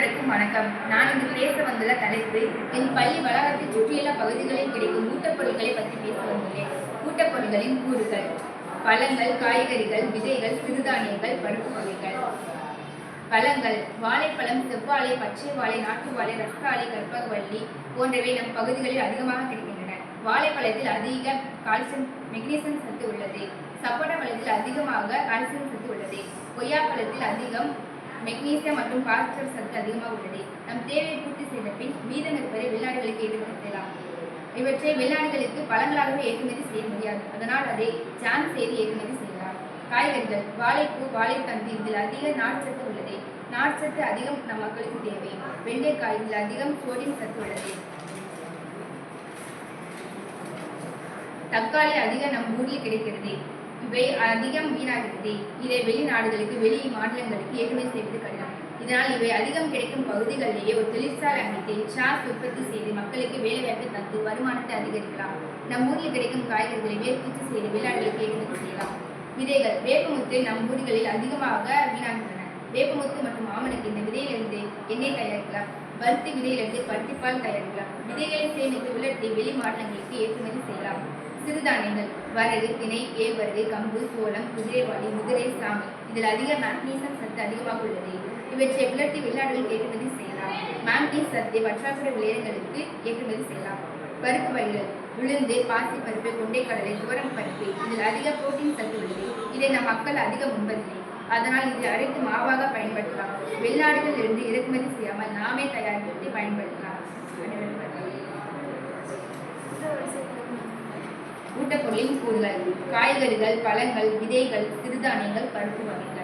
அனைவருக்கும் வணக்கம். நான் இங்கு பேச வந்துள்ள தலைப்பு என் பள்ளி வளாகத்தை சுற்றியுள்ள பகுதிகளில் கிடைக்கும் ஊட்டப்பொருட்களை பற்றி பேச வந்துள்ளேன். ஊட்டப்பொருட்களின் கூறுகள்: பழங்கள், காய்கறிகள், விதைகள், சிறுதானியங்கள், பருப்பு வகைகள். பழங்கள்: வாழைப்பழம், செவ்வாழை, பச்சை வாழை, நாட்டு வாழை, ரஸ்தாளி, கற்பகவள்ளி போன்றவை நம் பகுதிகளில் அதிகமாக கிடைக்கின்றன. வாழைப்பழத்தில் அதிக கால்சியம், மெக்னீசியம் சத்து உள்ளது. சப்போட்டா பழத்தில் அதிகமாக கால்சியம் சத்து உள்ளது. கொய்யாப்பழத்தில் அதிகம் மெக்னீசியம் மற்றும் பாஸ்பரஸ் சத்து அதிகமாக உள்ளது. நம் தேவையை பூர்த்தி செய்த பின் மீதம் இருப்பதை வெளிநாடுகளுக்கு ஏற்றுமதி செய்யலாம். இவற்றை வெளிநாடுகளுக்கு பழங்களாகவே ஏற்றுமதி செய்ய முடியாது. அதனால் அதை ஜாம் செய்து ஏற்றுமதி செய்யலாம். காய்கறிகள்: வாழைப்பூ, வாழைத்தண்டு, இதில் அதிக நார்ச்சத்து உள்ளது. நார்ச்சத்து அதிகம் நம் மக்களுக்கு தேவை. வெண்டைக்காய், இதில் அதிகம் சோடியம் சத்து உள்ளது. தக்காளி அதிகம் நம் ஊரில் கிடைக்கிறது. இவை அதிகம் வீணாகிறது. இதை வெளிநாடுகளுக்கு, வெளி மாநிலங்களுக்கு ஏற்றுமதி செய்வது கடினம். இதனால் இவை அதிகம் கிடைக்கும் பகுதிகளிலேயே ஒரு தொழிற்சாலை அமைத்து சாஸ் உற்பத்தி செய்து மக்களுக்கு வேலைவாய்ப்பை தந்து வருமானத்தை அதிகரிக்கலாம். நம் ஊரில் கிடைக்கும் காய்கறிகளை வேர்பூச்சி செய்து வெளிநாடுகளுக்கு ஏற்றுமதி செய்யலாம். விதைகள்: வேப்பமுத்து நம் ஊர்களில் அதிகமாக வீணாகின்றன. வேப்பமுத்து மற்றும் ஆமணக்கு இந்த விதையிலிருந்து எண்ணெய் தயாரிக்கலாம். பருத்தி விதையிலிருந்து பருத்திப்பால் தயாரிக்கலாம். விதைகளை சேமித்து உலர்த்தி வெளி மாநிலங்களுக்கு ஏற்றுமதி செய்யலாம். சிறுதானியங்கள்: வரகு, திணை, கேழ்வரகு, கம்பு, சோளம், குதிரைவாளி, முதிரை, சாமை, இதில் அதிக மேக்னீசியம் சத்து அதிகமாக உள்ளது. இவற்றை உலர்த்தி வெளிநாடுகளுக்கு ஏற்றுமதி செய்யலாம். மேக்னீஸ் சத்தை பற்றாக்குறை விளைநிலங்களுக்கு ஏற்றுமதி செய்யலாம். பருப்பு வகைகள்: உளுந்து, பாசி பருப்பு, கொண்டைக்கடலை, துவரம் பருப்பு, இதில் அதிக புரோட்டீன் சத்து உள்ளது. இதை நம் மக்கள் அதிகம் உண்பதில்லை. அதனால் இதை அரைத்து மாவாக பயன்படுத்தலாம். வெளிநாடுகளில் இருந்து இறக்குமதி செய்யாமல் நாமே தயாரித்து பயன்படுத்தலாம். ஊட்டப்பொருளின் கூறுகள்: காய்கறிகள், பழங்கள், விதைகள், சிறுதானியங்கள், பருப்பு வகைகள்.